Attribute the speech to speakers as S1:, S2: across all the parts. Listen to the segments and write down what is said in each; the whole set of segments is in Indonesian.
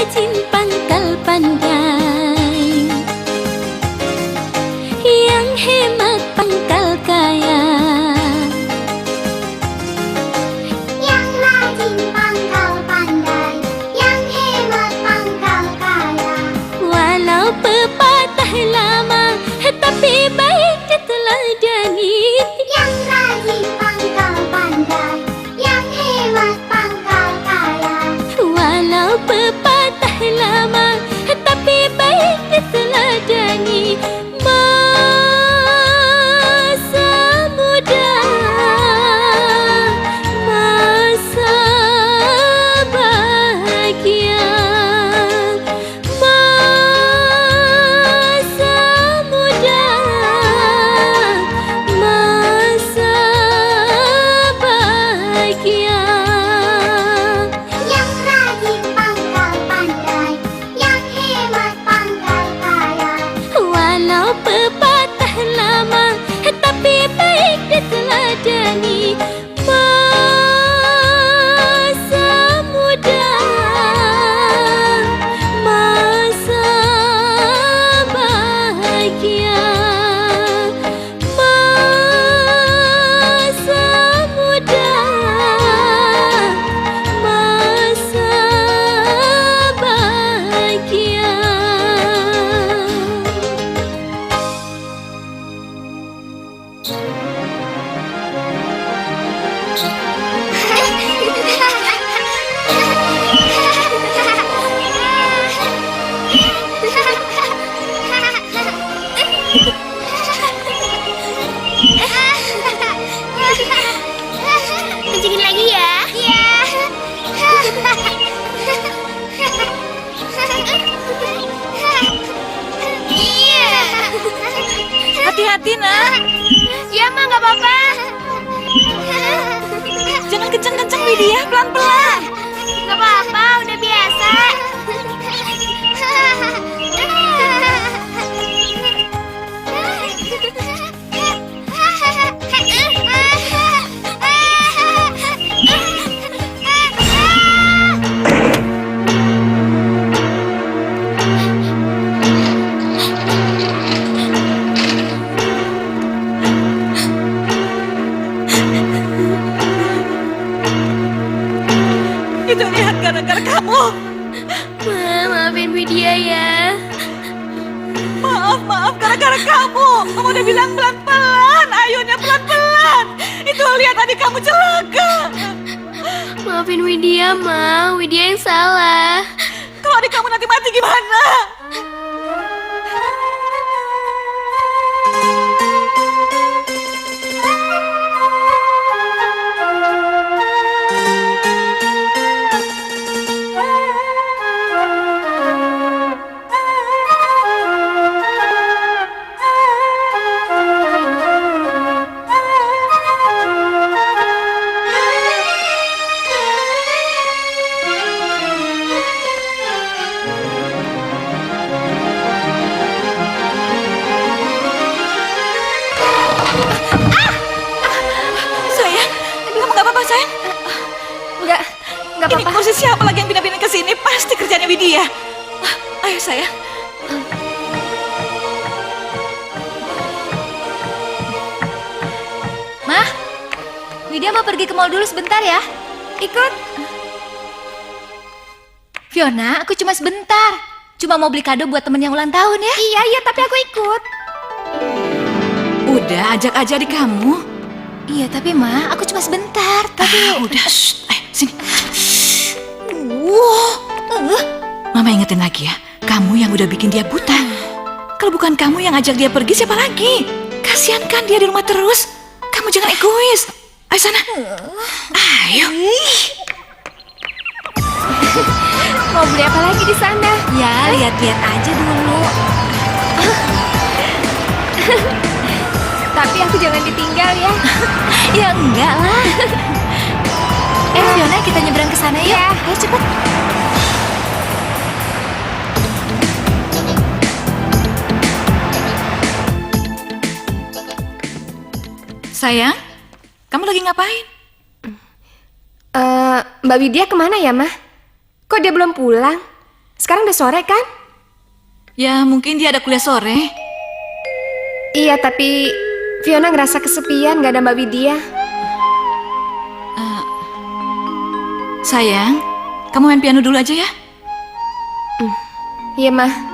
S1: rajin pangkal pandai, yang hemat pangkal kaya.
S2: Yang rajin pangkal pandai, yang hemat pangkal kaya.
S1: Walau pepatah lama, tapi baik diteladani.
S2: Yang rajin pangkal pandai, yang hemat pangkal kaya.
S1: Walau pepatah lama, tapi baik diteladani. Masa muda, masa bahagia. Masa muda, masa bahagia.
S2: Yang rajin pangkal pandai, yang hemat pangkal kaya.
S1: Walau pepatah lama, tapi baik diteladani. Masa muda, masa bahagia. Masa muda, masa bahagia.
S2: Kencingin lagi ya? Iya. Iya.
S3: Hati-hati, nak.
S2: Ya, Ma, nggak apa-apa.
S3: Jangan kenceng-kenceng, Widya. Pelan-pelan.
S2: Nggak apa-apa, udah biasa.
S3: Itu lihat gara-gara kamu.
S1: Ma, maafin Widya ya.
S3: Maaf, gara-gara kamu. Kamu udah bilang pelan-pelan. Ayunya pelan-pelan. Itu lihat adik kamu celaka.
S1: Maafin Widya, Ma. Widya yang salah.
S3: Kalau adik kamu nanti mati gimana?
S1: Nggak
S3: Ini
S1: apa-apa.
S3: kursi siapa lagi yang pindah-pindah ke sini? Pasti kerjanya Widya. Ayo sayang.
S1: Mah, Widya mau pergi ke mall dulu sebentar ya. Ikut. Fiona, aku cuma sebentar. Cuma mau beli kado buat temen yang ulang tahun ya. Iya, tapi aku ikut.
S3: Udah, ajak aja adik kamu.
S1: Iya, tapi Ma, aku cuma sebentar. Tapi
S3: Udah, sini. Mama ingetin lagi ya, kamu yang udah bikin dia buta. Kalau bukan kamu yang ajak dia pergi, siapa lagi? Kasian kan dia di rumah terus. Kamu jangan egois. Ayo sana. Ayo.
S1: mau beli apa lagi di sana? Ya, lihat-lihat aja dulu. Tapi aku jangan ditinggal ya. Ya enggak lah. Fiona, kita nyebrang ke sana ya. Ayo cepet.
S3: Sayang, kamu lagi ngapain?
S4: Mbak Widya kemana ya, Mah? Kok dia belum pulang? Sekarang udah sore kan?
S3: Ya, mungkin dia ada kuliah sore.
S4: Iya, tapi Fiona ngerasa kesepian gak ada Mbak Widya.
S3: Sayang, kamu main piano dulu aja ya.
S4: Iya, Mah.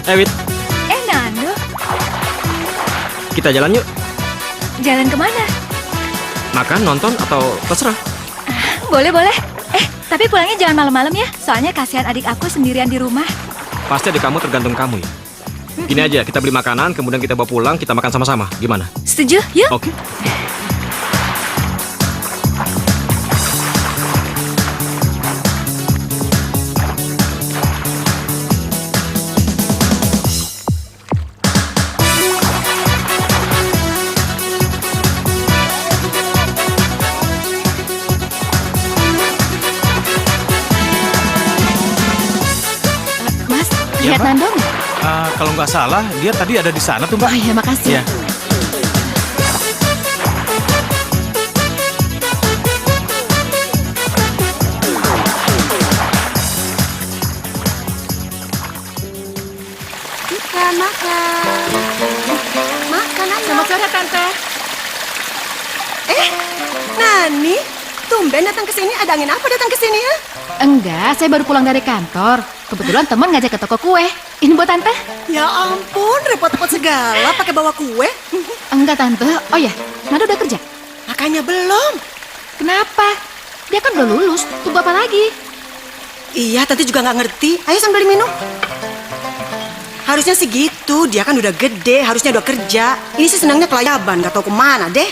S5: Wit,
S1: Nando,
S5: kita jalan yuk.
S1: jalan kemana?
S5: Makan, nonton, atau terserah.
S1: Boleh, boleh. Tapi pulangnya jangan malam-malam ya. Soalnya kasihan adik aku sendirian di rumah.
S5: Pasti adik kamu tergantung kamu ya. Gini aja, kita beli makanan, kemudian kita bawa pulang, kita makan sama-sama. Gimana?
S1: Setuju? Yuk.
S5: Oke.
S1: Mas,
S6: Iya,
S1: lihat
S6: Mbak.
S1: Nando nggak?
S6: Kalau nggak salah, dia tadi ada di sana tuh, Mbak.
S1: Oh iya, makasih.
S6: Iya.
S4: Makan. Makan ayo.
S3: Selamat sore, Tante.
S4: Nani, tumben datang ke sini. Ada angin apa datang ke sini ya?
S1: Enggak, saya baru pulang dari kantor. Kebetulan teman ngajak ke toko kue. Ini buat Tante?
S7: Ya ampun, repot-repot segala pakai bawa kue.
S1: Enggak, Tante. Oh ya, Nando udah kerja?
S7: Makanya belum.
S1: Kenapa? Dia kan udah lulus. Tunggu apa lagi?
S7: Iya, tadi juga nggak ngerti. Ayo sambil minum. Harusnya sih gitu, dia kan udah gede, harusnya udah kerja. Ini sih senangnya kelayaban, gak tahu kemana deh.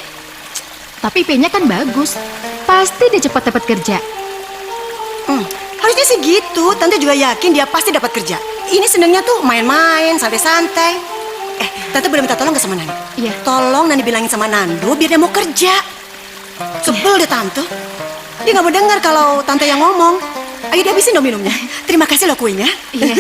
S4: Tapi IP-nya kan bagus. Pasti dia cepat dapat kerja.
S7: Harusnya sih gitu, Tante juga yakin dia pasti dapat kerja. Ini senangnya tuh main-main, santai-santai. Tante boleh minta tolong gak sama Nani?
S4: Iya.
S7: Tolong Nani bilangin sama Nando biar dia mau kerja. Sebel deh Tante. Dia gak mau dengar kalau Tante yang ngomong. Ayo dihabisin dong minumnya. Terima kasih loh kuenya.
S4: Iya.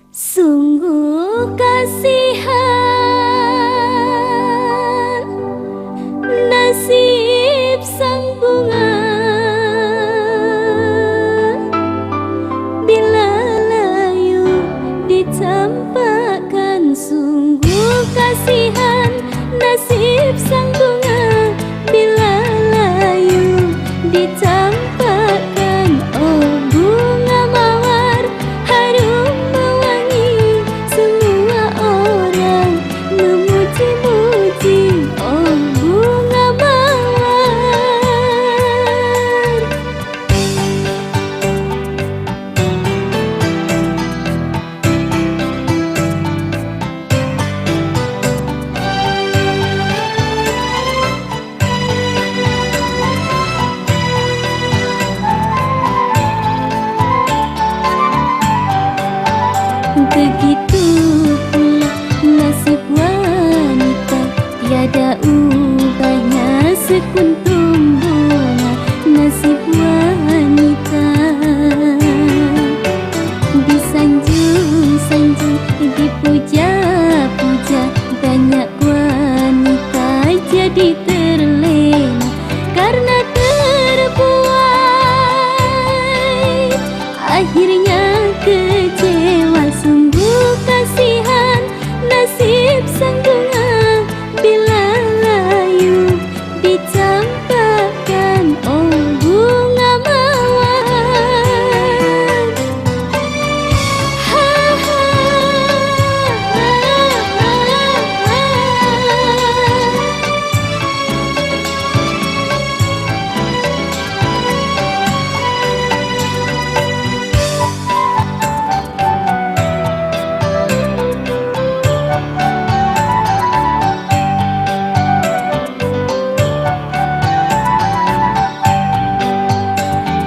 S2: Sungguh kasihan nasib sang bunga bila layu dicampakkan. Sungguh kasihan nasib sang bunga bila layu dicampakkan. Oh bunga mawar harum mewangi, semua orang memuji-muji. Oh bunga mawar. Begitu pula nasib wanita, tiada ubahnya sekuntum bunga. Nasib wanita disanjung-sanjung, dipuja-puja. Banyak wanita jadi terlena karena terbuai, akhirnya kecewa. Sungguh kasihan nasib sang bunga bila layu dicampakkan. Oh bunga mawar. Ha, ha, ha, ha.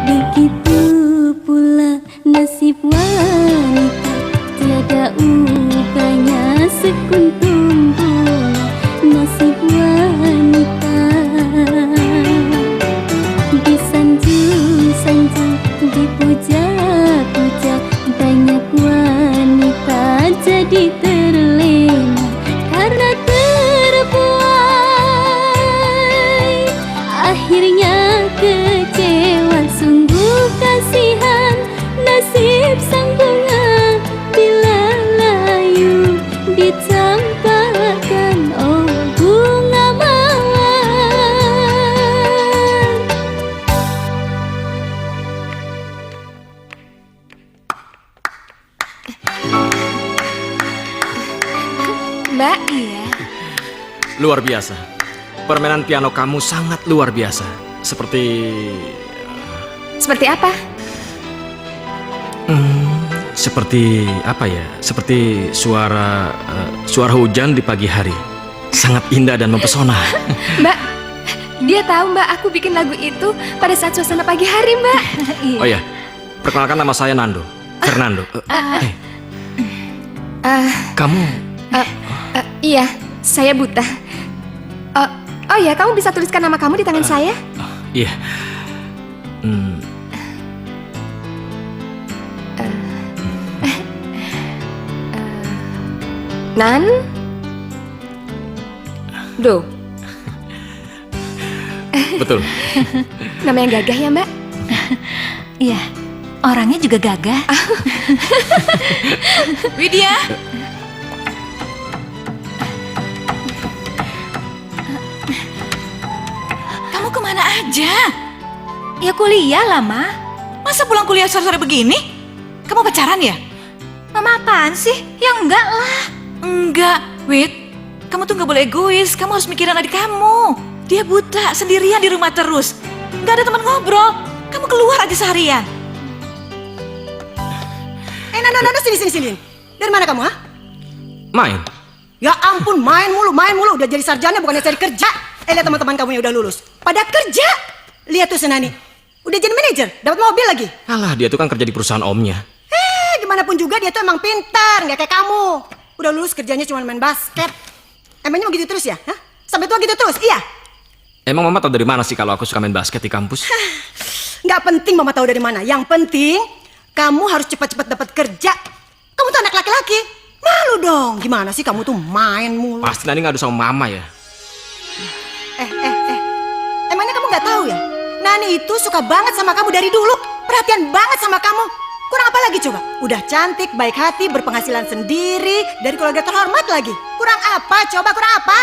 S2: Begitu pula nasib wanita, tiada ubahnya sekuntum bunga. Nasib wanita disanjung-sanjung, dipuja-puja. Banyak wanita jadi terlena karena terbuai, akhirnya kecewa. Sungguh kasihan nasib sang bunga bila layu dicampakkan. Oh bunga mawar.
S4: Mbak, iya.
S5: Luar biasa. Permainan piano kamu sangat luar biasa. Seperti
S4: Seperti apa?
S5: seperti apa ya? Seperti suara hujan di pagi hari. Sangat indah dan mempesona.
S4: Mbak, dia tahu Mbak aku bikin lagu itu pada saat suasana pagi hari, Mbak.
S5: Oh ya, perkenalkan nama saya Nando, Fernando. Kamu
S4: Iya, saya buta. Oh ya, kamu bisa tuliskan nama kamu di tangan saya?
S5: iya.
S4: Nan Do.
S5: Betul.
S4: Nama yang gagah ya, Mbak?
S1: Iya, Orangnya juga gagah.
S3: Widya. Kamu kemana aja?
S1: Ya kuliah lah, Ma.
S3: Masa pulang kuliah sore-sore begini? Kamu pacaran ya?
S1: Mama apaan sih? Ya enggak lah.
S3: Enggak, Wid. Kamu tuh nggak boleh egois. Kamu harus mikirin adik kamu. Dia buta, sendirian di rumah terus. Nggak ada teman ngobrol. Kamu keluar aja seharian.
S7: Nando, sini. Dari mana kamu, ha?
S5: Main.
S7: Ya ampun, main mulu. Udah jadi sarjana bukannya cari kerja. Lihat teman-teman kamu yang udah lulus. Pada kerja. Lihat tuh Senani. Udah jadi manajer, dapat mobil lagi.
S5: Alah, dia tuh kan kerja di perusahaan omnya.
S7: Gimana pun juga dia tuh emang pintar, nggak kayak kamu. Udah lulus kerjanya cuma main basket. Emangnya mau gitu terus ya? Hah? Sampai tua gitu terus? Iya.
S5: Emang Mama tahu dari mana sih kalau aku suka main basket di kampus?
S7: Nggak penting Mama tahu dari mana. Yang penting kamu harus cepat-cepat dapat kerja. Kamu tuh anak laki-laki. Malu dong. Gimana sih kamu tuh main mulu?
S5: Pasti Nani ngadu sama Mama ya.
S7: Emangnya kamu nggak tahu ya? Nani itu suka banget sama kamu dari dulu. Perhatian banget sama kamu. Kurang apa lagi coba? Udah cantik, baik hati, berpenghasilan sendiri, dari keluarga terhormat lagi. Kurang apa? Coba kurang apa?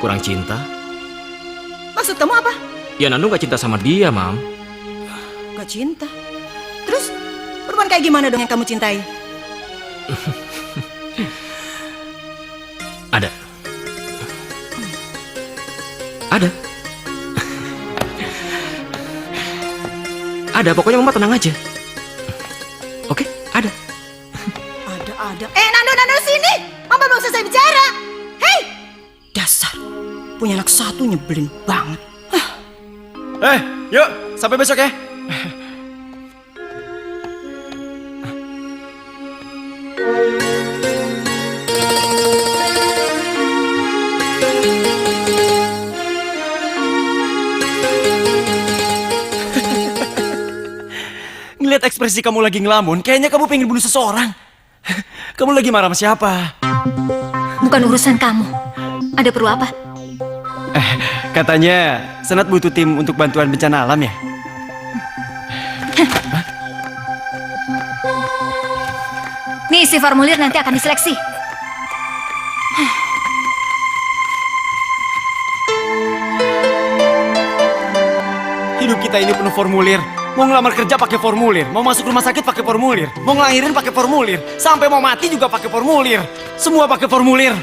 S5: Kurang cinta?
S7: Maksud kamu apa?
S5: Ya Nanu gak cinta sama dia, Mam.
S7: Gak cinta. Terus perempuan kayak gimana dong yang kamu cintai?
S5: Ada. Ada. Ada, pokoknya Mama tenang aja. Oke, ada.
S7: Ada. Nando sini. Mama belum selesai bicara. Hei, dasar. Punya anak satu nyebelin banget.
S6: Yuk, sampai besok ya. Ngeliat ekspresi kamu lagi ngelamun, kayaknya kamu pengen bunuh seseorang. Kamu lagi marah sama siapa?
S1: Bukan urusan kamu. Ada perlu apa?
S6: Katanya Senat butuh tim untuk bantuan bencana alam ya?
S1: Nih, isi formulir nanti akan diseleksi.
S6: Hidup kita ini penuh formulir. Mau ngelamar kerja pakai formulir, mau masuk rumah sakit pakai formulir, mau ngelahirin pakai formulir, sampai mau mati juga pakai formulir. Semua pakai formulir.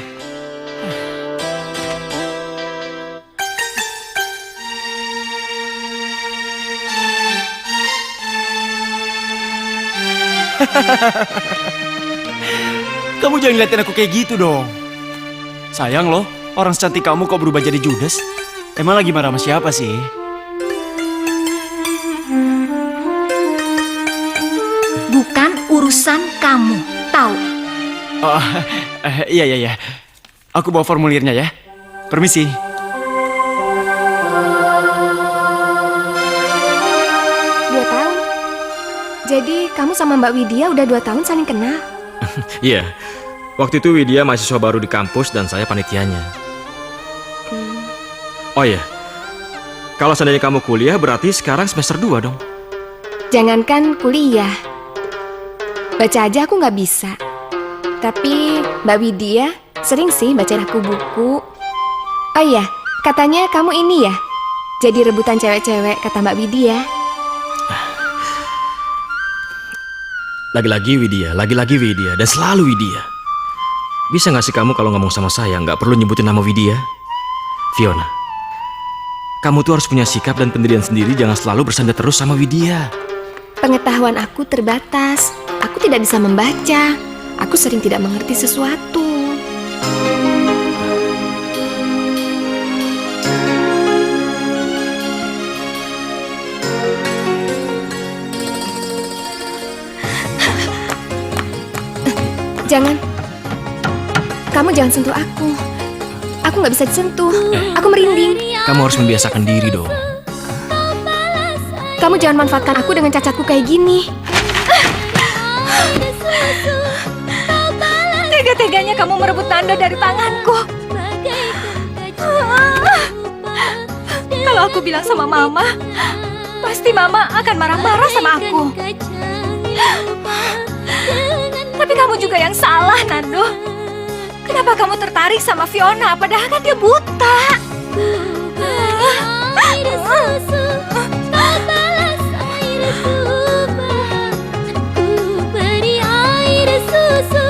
S6: Kamu jangan ngeliatin aku kayak gitu dong. Sayang loh, orang secantik kamu kok berubah jadi Judas. Emang lagi marah sama siapa sih?
S1: Bukan urusan kamu, tahu?
S6: Oh, iya. Aku bawa formulirnya ya. Permisi.
S4: Dua tahun. Jadi kamu sama Mbak Widya udah 2 tahun saling kenal?
S5: Iya. Waktu itu Widya mahasiswa baru di kampus dan saya panitianya. Oh iya. Kalau seandainya kamu kuliah berarti sekarang semester 2 dong.
S4: Jangankan kuliah, baca aja aku nggak bisa. Tapi Mbak Widya sering sih bacain aku buku. Oh iya, katanya kamu ini ya, jadi rebutan cewek-cewek kata Mbak Widya.
S5: Lagi-lagi Widya, dan selalu Widya. Bisa gak sih kamu kalau ngomong sama saya gak perlu nyebutin nama Widya? Fiona, kamu tuh harus punya sikap dan pendirian sendiri, jangan selalu bersandar terus sama Widya.
S4: Pengetahuan aku terbatas, aku tidak bisa membaca, aku sering tidak mengerti sesuatu. Jangan. Kamu jangan sentuh aku. Aku nggak bisa disentuh. Aku merinding.
S5: Kamu harus membiasakan diri dong.
S4: Kamu jangan manfaatkan aku dengan cacatku kayak gini.
S1: Tega-teganya kamu merebut Nando dari tanganku. Kalau aku bilang sama Mama, pasti Mama akan marah-marah sama aku. Tapi kamu juga yang salah, Nando. Kenapa kamu tertarik sama Fiona padahal kan dia buta?
S2: Air susu, kau balas air tuba. Ku beri air susu,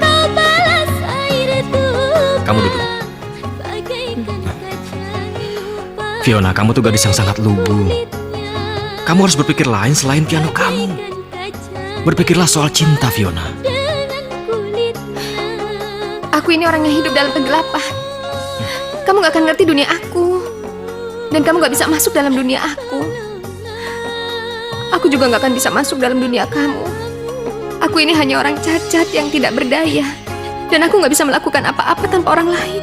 S2: kau balas air tuba.
S5: Kamu duduk.
S2: Bagaikan kaca lupa.
S5: Fiona, kamu tuh gadis yang sangat lugu.
S2: Kulitnya
S5: Kamu harus berpikir lain selain piano kamu.
S2: bagaikan kaca
S5: Berpikirlah soal cinta, Fiona.
S2: dengan kulitnya.
S4: Aku ini orang yang hidup dalam kegelapan. Kamu gak akan ngerti dunia aku. Dan kamu gak bisa masuk dalam dunia aku. Aku juga gak akan bisa masuk dalam dunia kamu. Aku ini hanya orang cacat yang tidak berdaya. Dan aku gak bisa melakukan apa-apa tanpa orang lain.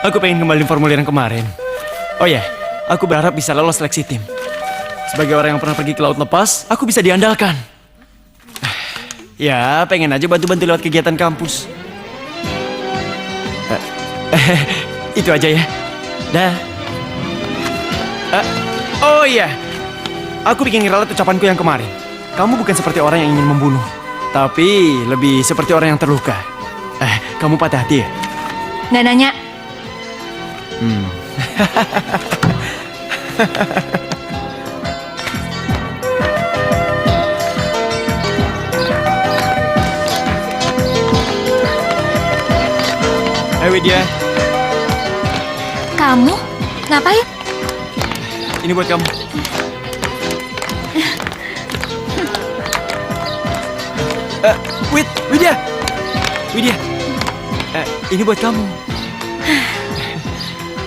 S6: Aku pengen kembali formulir yang kemarin. Oh ya, aku berharap bisa lolos seleksi tim. Sebagai orang yang pernah pergi ke laut lepas, aku bisa diandalkan. Ya, pengen aja bantu-bantu lewat kegiatan kampus. Itu aja ya. Dah. Oh iya, aku bikin ngeralat ucapanku yang kemarin. Kamu bukan seperti orang yang ingin membunuh, tapi lebih seperti orang yang terluka. Kamu patah hati ya?
S1: Nggak nanya.
S6: Hai Widya,
S1: Kamu ngapain?
S6: ini buat kamu. Widya, Widya, ini buat kamu.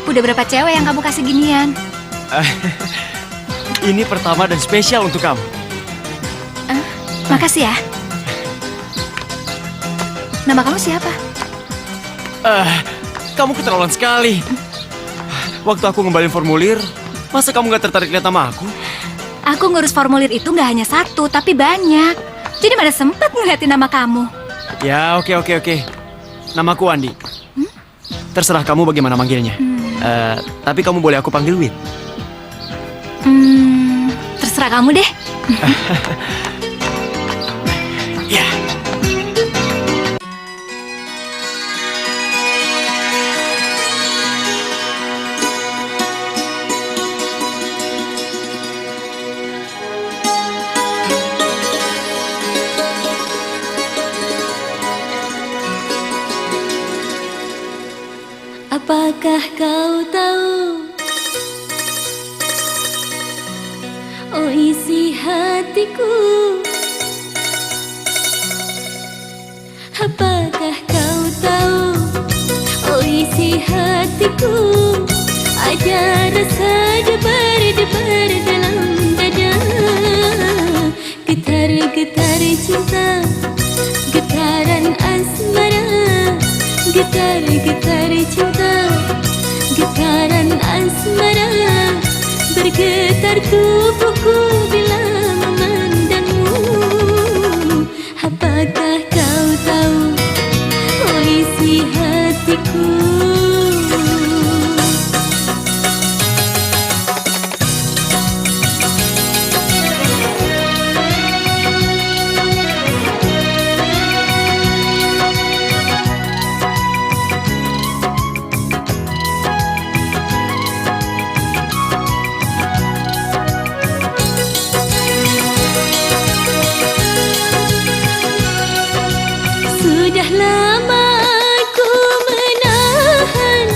S1: Udah berapa cewek yang kamu kasih ginian?
S6: Ini pertama dan spesial untuk kamu.
S1: Makasih ya. Nama kamu siapa?
S6: Kamu keterlaluan sekali. Waktu aku ngembalin formulir, masa kamu gak tertarik lihat nama aku?
S1: Aku ngurus formulir itu nggak hanya satu, tapi banyak. Jadi mana sempat ngeliatin nama kamu.
S6: Ya, oke. Namaku Andi. Terserah kamu bagaimana manggilnya. Tapi kamu boleh aku panggil Wid.
S1: Terserah kamu deh.
S6: Ya.
S2: Apakah kau tahu, oh isi hatiku? Apakah kau tahu, oh isi hatiku? Ada rasa debar-debar dalam dada. Getar-getar cinta, getaran asmara. Getar-getar cinta, getaran asmara. Bergetar tubuhku bila memandangmu. Apakah kau tahu, oh isi hatiku? Sudah lama aku menahan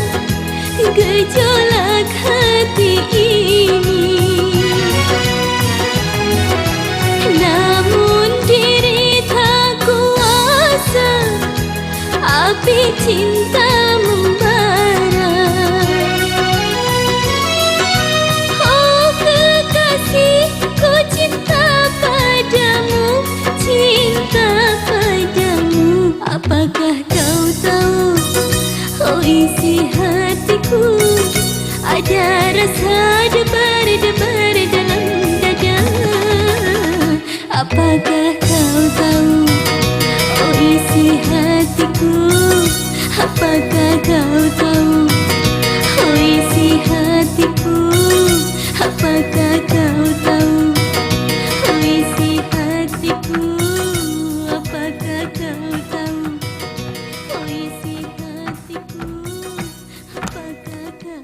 S2: gejolak hati ini, namun diri tak kuasa, api cinta membara. Oh kekasihku, cinta padamu, cinta padamu. Apakah kau tahu, oh isi hatiku? Ada rasa debar-debar dalam dada. apakah kau tahu? Oh isi hatiku, apakah kau tahu? Oh isi hatiku, apakah kau tahu? Oh isi hatiku, apakah kau tahu? Oh isi hatiku, apakah kau?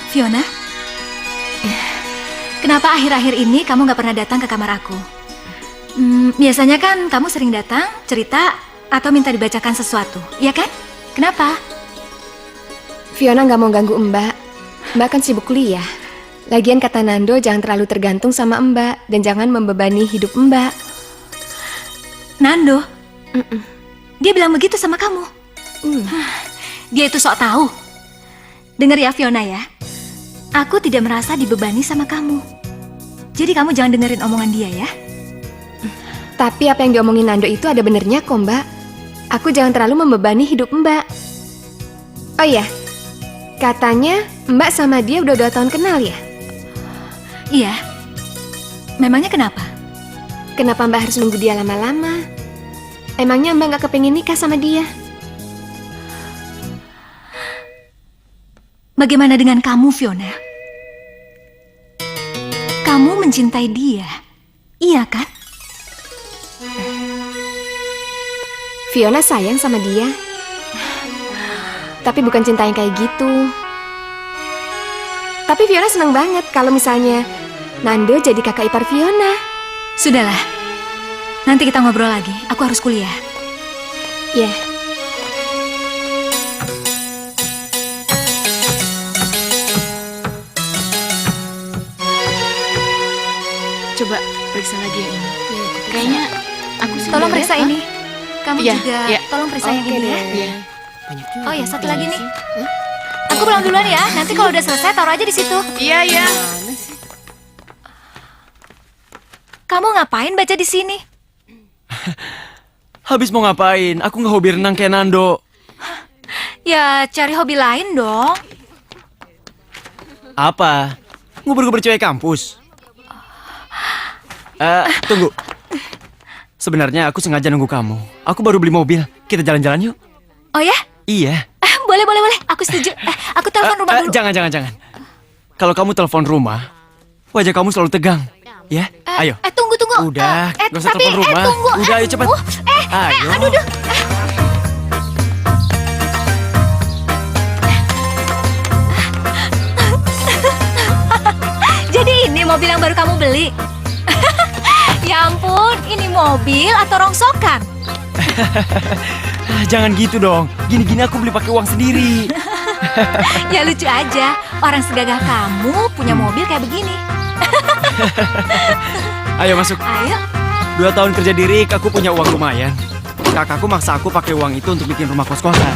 S1: Fiona, kenapa akhir-akhir ini kamu gak pernah datang ke kamar aku? Biasanya kan kamu sering datang, cerita, atau minta dibacakan sesuatu, ya kan? Kenapa?
S4: Fiona nggak mau ganggu Mbak. Mbak kan sibuk kuliah. Lagian kata Nando jangan terlalu tergantung sama Mbak dan jangan membebani hidup Mbak.
S1: Nando? Dia bilang begitu sama kamu? Dia itu sok tahu. Dengar ya Fiona ya, aku tidak merasa dibebani sama kamu. Jadi kamu jangan dengerin omongan dia ya.
S4: Tapi apa yang diomongin Nando itu ada benernya kok Mbak. Aku jangan terlalu membebani hidup Mbak. Oh iya, katanya Mbak sama dia udah 2 tahun kenal ya?
S1: Iya. Memangnya kenapa?
S4: Kenapa Mbak harus nunggu dia lama-lama? Emangnya Mbak gak kepengen nikah sama dia?
S1: Bagaimana dengan kamu Fiona? Kamu mencintai dia, iya kan?
S4: Fiona sayang sama dia. Tapi bukan cinta yang kayak gitu. Tapi Fiona senang banget kalau misalnya Nando jadi kakak ipar Fiona.
S1: Sudahlah, nanti kita ngobrol lagi. Aku harus kuliah.
S4: Ya.
S3: Coba periksa lagi yang ini. Kayaknya aku sih
S1: Tolong
S3: udah
S1: periksa
S3: lihat,
S1: ini. Kamu
S3: Iya,
S1: juga
S3: iya.
S1: tolong periksa yang ini ya.
S3: Iya.
S1: Oh ya, satu lagi nih. Aku pulang duluan ya. Nanti kalau udah selesai taruh aja di situ.
S3: Iya, iya.
S1: Kamu ngapain baca di sini?
S6: Habis mau ngapain? Aku nggak hobi renang kayak Nando.
S1: Ya, cari hobi lain dong.
S6: Apa? Ngubur-ngubur cewek kampus? Tunggu. Sebenarnya aku sengaja nunggu kamu. Aku baru beli mobil. Kita jalan-jalan yuk.
S1: Oh ya?
S6: Iya.
S1: Boleh. Aku setuju. Aku telepon rumah dulu.
S6: Jangan. Kalau kamu telepon rumah, wajah kamu selalu tegang. Ya, ayo.
S1: Tunggu.
S6: Udah, nggak usah
S1: Tapi,
S6: telepon rumah.
S1: tunggu.
S6: Udah, ayo cepat. Ayo.
S1: Aduh. Jadi ini mobil yang baru kamu beli? Ya ampun, ini mobil atau rongsokan?
S6: Jangan gitu dong. Gini-gini aku beli pakai uang sendiri.
S1: Ya lucu aja, orang segagah kamu punya mobil kayak begini.
S6: Ayo masuk.
S1: Ayo.
S6: 2 tahun kerja di RIK, aku punya uang lumayan. Kakakku maksa aku pakai uang itu untuk bikin rumah kos-kosan.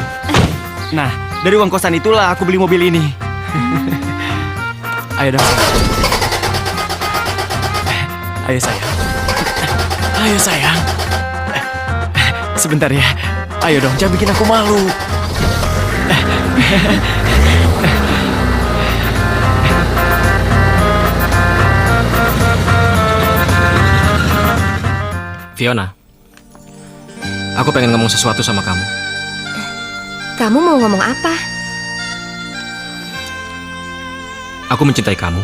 S6: Nah, dari uang kosan itulah aku beli mobil ini. Ayo dong. Ayo sayang. Sebentar ya. Ayo dong, jangan bikin aku malu.
S5: Fiona, aku pengen ngomong sesuatu sama kamu.
S4: Kamu mau ngomong apa?
S5: Aku mencintai kamu.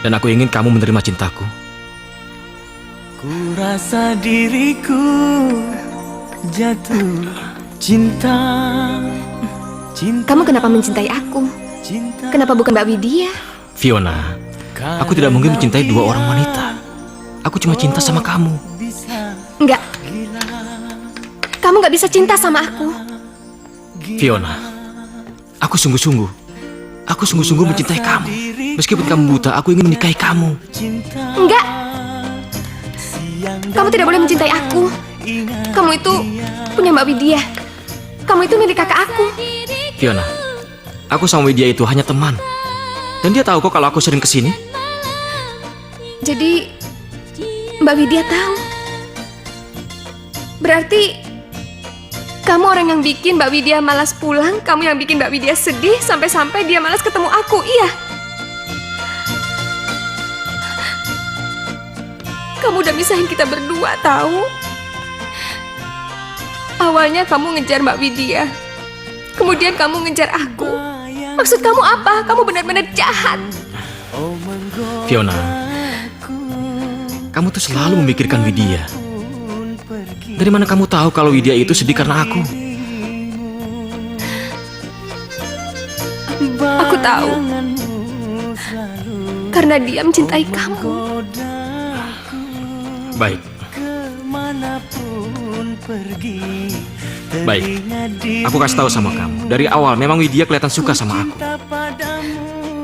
S5: Dan aku ingin kamu menerima cintaku.
S6: Ku rasa diriku jatuh cinta.
S4: Kamu kenapa mencintai aku? Kenapa bukan Mbak Widya?
S5: Fiona, aku tidak mungkin mencintai 2 orang wanita. Aku cuma cinta sama kamu.
S4: Enggak. Kamu nggak bisa cinta sama aku.
S5: Fiona, aku sungguh-sungguh mencintai kamu. Meskipun kamu buta, aku ingin menikahi kamu.
S4: Enggak. Kamu tidak boleh mencintai aku. Kamu itu punya Mbak Widya. Kamu itu milik kakak aku.
S5: Fiona, aku sama Widya itu hanya teman. Dan dia tahu kok kalau aku sering kesini.
S4: Jadi Mbak Widya tahu. Berarti kamu orang yang bikin Mbak Widya malas pulang. Kamu yang bikin Mbak Widya sedih sampai-sampai dia malas ketemu aku, iya? Kamu udah misahin kita berdua, tahu? Awalnya kamu ngejar Mbak Widya, kemudian kamu ngejar aku. Maksud kamu apa? Kamu benar-benar jahat.
S5: Fiona, kamu tuh selalu memikirkan Widya. Dari mana kamu tahu kalau Widya itu sedih karena aku?
S4: Aku tahu. Karena dia mencintai kamu.
S5: Baik. Baik. Aku kasih tahu sama kamu. Dari awal memang Widya kelihatan suka sama aku.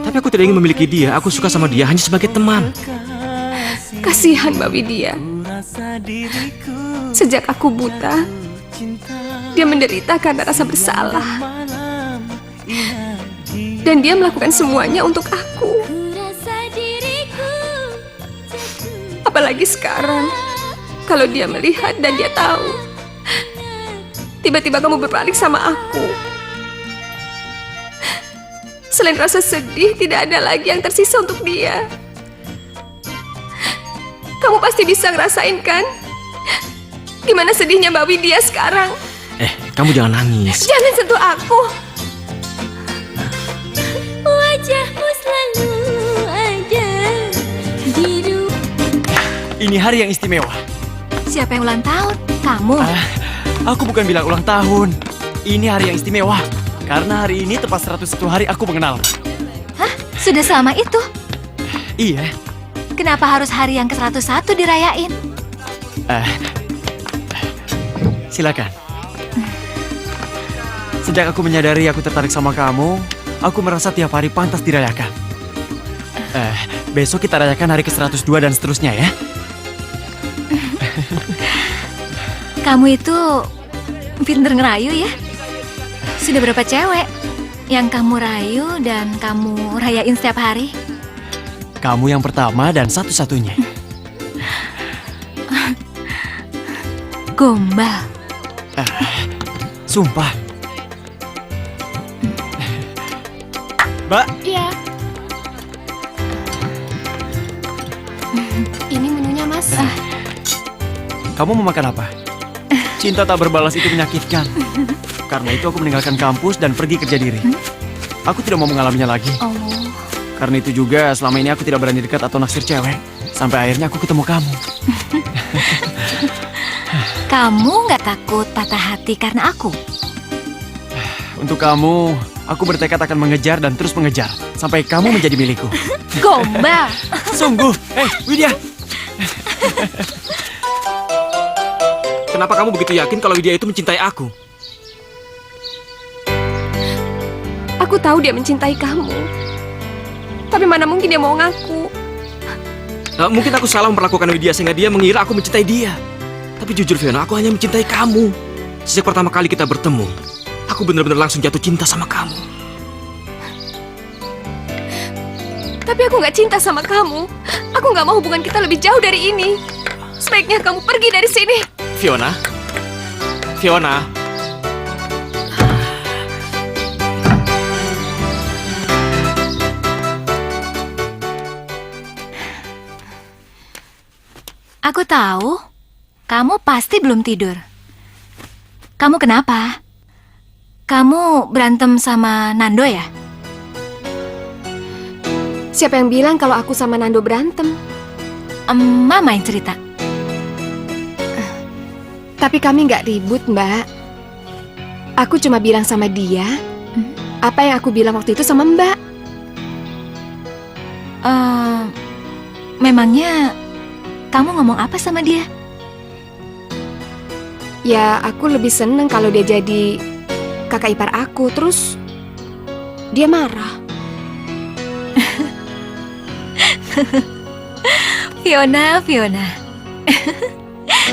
S5: Tapi aku tidak ingin memiliki dia. Aku suka sama dia hanya sebagai teman.
S4: Kasihan Mbak Widya. Sejak aku buta, dia menderita karena rasa bersalah. Dan dia melakukan semuanya untuk aku. Apalagi sekarang, kalau dia melihat dan dia tahu, tiba-tiba kamu berbalik sama aku. Selain rasa sedih, tidak ada lagi yang tersisa untuk dia. Kamu pasti bisa ngerasain kan? Gimana sedihnya Mbak Widya sekarang?
S5: Kamu jangan nangis.
S4: Jangan sentuh aku.
S2: Wajahmu selalu ada biru.
S6: Ini hari yang istimewa.
S1: Siapa yang ulang tahun? Kamu?
S6: Aku bukan bilang ulang tahun. Ini hari yang istimewa. Karena hari ini tepat 101 hari aku mengenal.
S1: Hah? Sudah selama itu?
S6: Iya.
S1: Kenapa harus hari yang ke-101 dirayain?
S6: Silakan. Sejak aku menyadari aku tertarik sama kamu, aku merasa tiap hari pantas dirayakan. Besok kita rayakan hari ke-102 dan seterusnya ya.
S1: Kamu itu pinter ngerayu ya? Sudah berapa cewek yang kamu rayu dan kamu rayain setiap hari?
S6: Kamu yang pertama dan satu-satunya.
S1: Gombal.
S6: Sumpah. Mbak,
S4: Iya. Ini menunya, Mas.
S6: kamu mau makan apa? Cinta tak berbalas itu menyakitkan. Karena itu aku meninggalkan kampus dan pergi kerja diri. Aku tidak mau mengalaminya lagi.
S1: Oh.
S6: Karena itu juga selama ini aku tidak berani dekat atau naksir cewek. Sampai akhirnya aku ketemu kamu.
S1: Kamu nggak takut patah hati karena aku?
S6: Untuk kamu, aku bertekad akan mengejar dan terus mengejar. Sampai kamu menjadi milikku.
S1: Gombal.
S6: Sungguh. Widya.
S5: Kenapa kamu begitu yakin kalau Widya itu mencintai aku?
S4: Aku tahu dia mencintai kamu. Tapi mana mungkin dia mau ngaku.
S5: Mungkin aku salah memperlakukan Widya sehingga dia mengira aku mencintai dia. Tapi jujur Fiona, aku hanya mencintai kamu. Sejak pertama kali kita bertemu, aku benar-benar langsung jatuh cinta sama kamu.
S4: Tapi aku nggak cinta sama kamu. Aku nggak mau hubungan kita lebih jauh dari ini. Sebaiknya kamu pergi dari sini.
S5: Fiona? Fiona?
S1: Aku tahu, kamu pasti belum tidur. Kamu kenapa? Kamu berantem sama Nando ya?
S4: Siapa yang bilang kalau aku sama Nando berantem?
S1: Mama yang cerita.
S4: Tapi kami nggak ribut, Mbak. Aku cuma bilang sama dia apa yang aku bilang waktu itu sama Mbak.
S1: Memangnya kamu ngomong apa sama dia?
S4: Ya, aku lebih seneng kalau dia jadi kakak ipar aku. Terus dia marah.
S1: Fiona.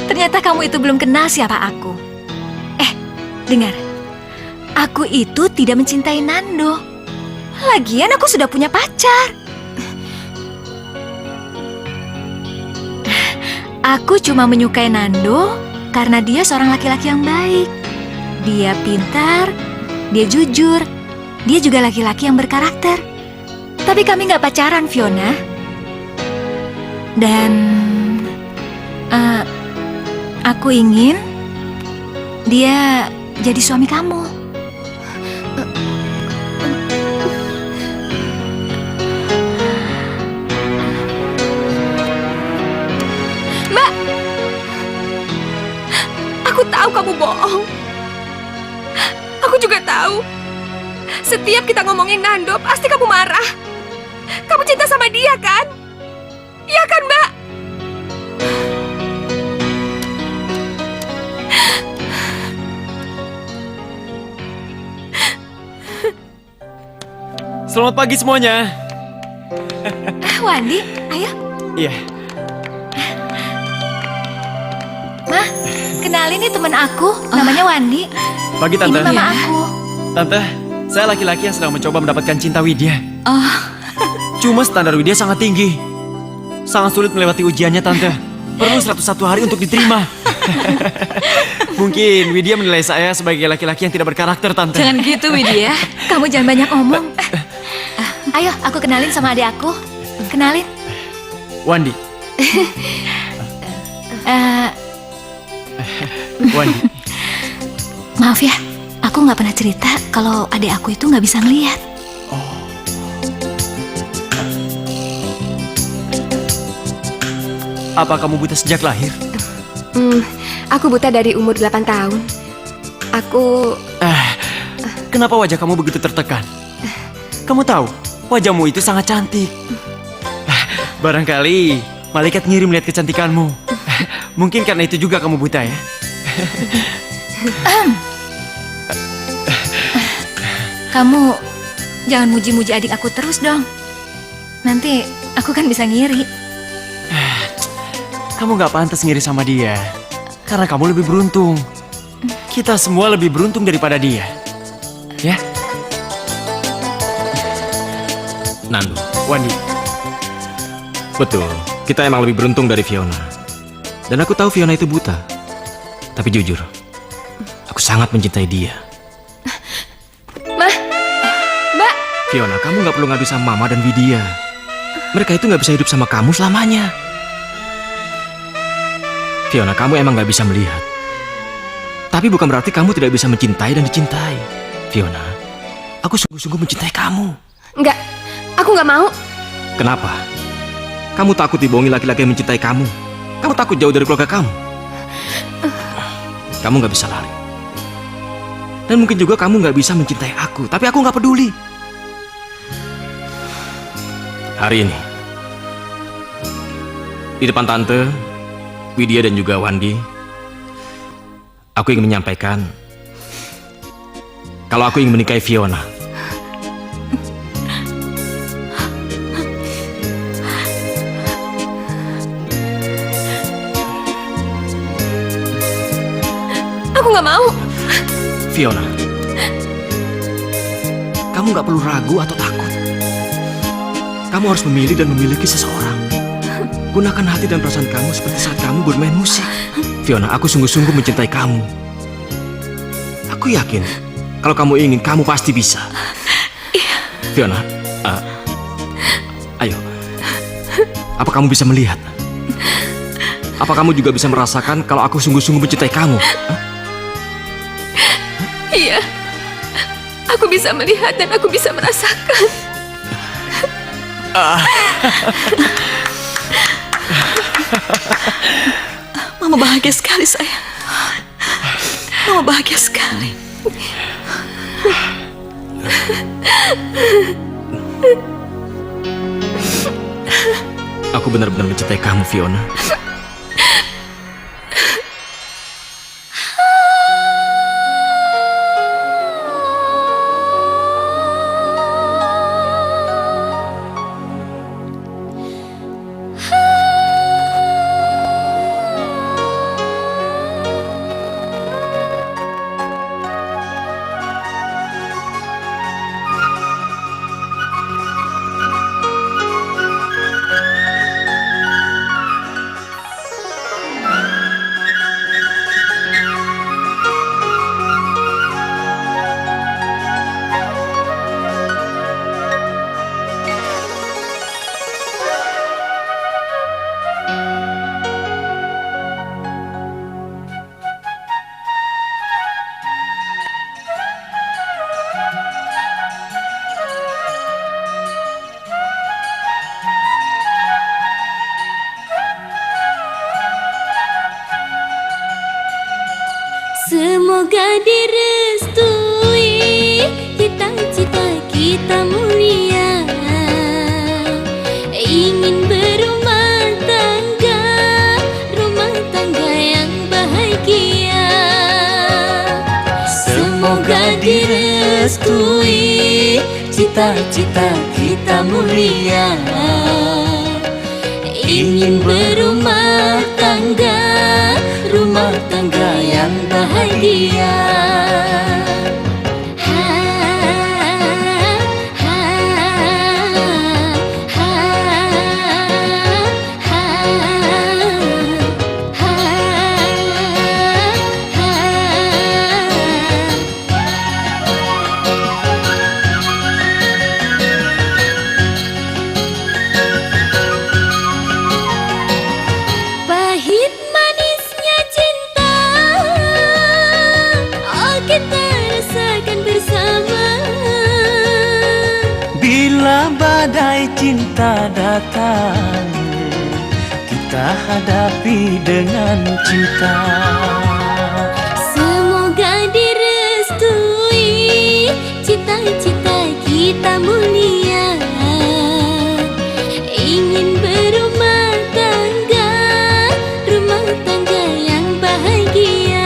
S1: Ternyata kamu itu belum kenal siapa aku. Dengar. Aku itu tidak mencintai Nando. Lagian aku sudah punya pacar. Aku cuma menyukai Nando karena dia seorang laki-laki yang baik. Dia pintar, dia jujur, dia juga laki-laki yang berkarakter. Tapi kami nggak pacaran, Fiona. Dan Eh, aku ingin dia jadi suami kamu.
S4: Aku tahu kamu bohong. Aku juga tahu. Setiap kita ngomongin Nando, pasti kamu marah. Kamu cinta sama dia, kan? Iya kan, Mbak?
S6: Selamat pagi semuanya.
S1: Wandi, ayo.
S6: Iya.
S1: Mah, kenalin nih teman aku, namanya Wandi.
S6: Pagi
S1: Ini
S6: Tante.
S1: mama aku.
S6: Tante, saya laki-laki yang sedang mencoba mendapatkan cinta Widya.
S3: Oh,
S6: Cuma standar Widya sangat tinggi. Sangat sulit melewati ujiannya, Tante. Perlu 101 hari untuk diterima. Mungkin Widya menilai saya sebagai laki-laki yang tidak berkarakter, Tante.
S3: jangan gitu Widya.
S1: Kamu jangan banyak omong. Ayo, aku kenalin sama adik aku. Kenalin.
S6: Wandi.
S1: Eh,
S6: Wandi.
S1: maaf ya, aku nggak pernah cerita kalau adik aku itu nggak bisa ngelihat.
S6: Apa kamu buta sejak lahir?
S4: Aku buta dari umur 8 tahun. Aku...
S6: Kenapa wajah kamu begitu tertekan? Kamu tahu, wajahmu itu sangat cantik. Barangkali malaikat ngirim lihat kecantikanmu. Mungkin karena itu juga kamu buta ya.
S1: Kamu jangan muji-muji adik aku terus dong. Nanti aku kan bisa ngiri.
S6: Kamu gak pantas ngiri sama dia. Karena kamu lebih beruntung. Kita semua lebih beruntung daripada dia. Ya,
S5: Nando,
S6: Wandi.
S5: betul. Kita emang lebih beruntung dari Fiona. Dan aku tahu Fiona itu buta. Tapi jujur, aku sangat mencintai dia.
S4: Mah, Mbak,
S5: Fiona, kamu gak perlu ngadu sama Mama dan Widya. Mereka itu gak bisa hidup sama kamu selamanya. Fiona, kamu emang gak bisa melihat. Tapi bukan berarti kamu tidak bisa mencintai dan dicintai. Fiona, aku sungguh-sungguh mencintai kamu.
S4: enggak. Aku nggak mau.
S5: Kenapa? Kamu takut dibohongi laki-laki yang mencintai kamu. Kamu takut jauh dari keluarga kamu. Kamu gak bisa lari. Dan mungkin juga kamu gak bisa mencintai aku. Tapi aku gak peduli. Hari ini, di depan Tante, Widya dan juga Wandi, aku ingin menyampaikan kalau aku ingin menikahi Fiona.
S4: Aku nggak mau.
S5: Fiona, kamu gak perlu ragu atau takut. Kamu harus memilih dan memiliki seseorang. Gunakan hati dan perasaan kamu seperti saat kamu bermain musik. Fiona, aku sungguh-sungguh mencintai kamu. Aku yakin, kalau kamu ingin, kamu pasti bisa. Fiona, ayo. Apa kamu bisa melihat? Apa kamu juga bisa merasakan kalau aku sungguh-sungguh mencintai kamu?
S4: Iya. Aku bisa melihat dan aku bisa merasakan.
S3: Mama bahagia sekali sayang. Mama bahagia sekali.
S5: Aku benar-benar mencintai kamu, Fiona.
S2: direstui, cita-cita kita mulia, ingin berumah tangga yang bahagia. Semoga direstui, cita-cita kita mulia, ingin berumah tangga yang bahagia. Pahit manisnya cinta, oh kita rasakan bersama.
S8: Bila badai cinta datang, kita hadapi dengan cinta.
S2: Semoga direstui, cita-cita kita mulia, ingin berumah tangga yang bahagia.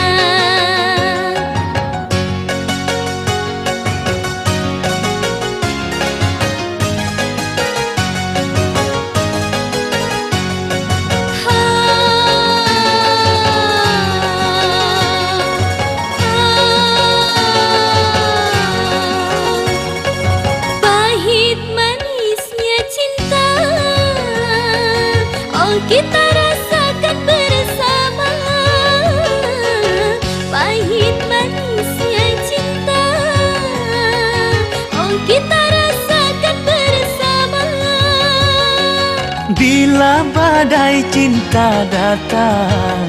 S2: Pahit manisnya cinta, oh kita rasakan bersama. Pahit manisnya cinta, oh kita rasakan bersama.
S8: Bila badai cinta datang,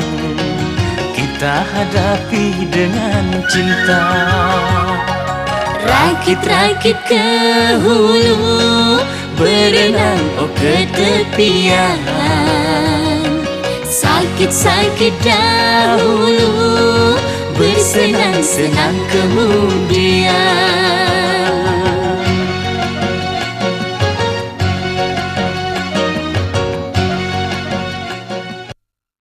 S8: kita hadapi dengan cinta.
S2: Rakit-rakit ke hulu, berenang oh ke tepian. Sakit-sakit dahulu, bersenang-senang kemudian.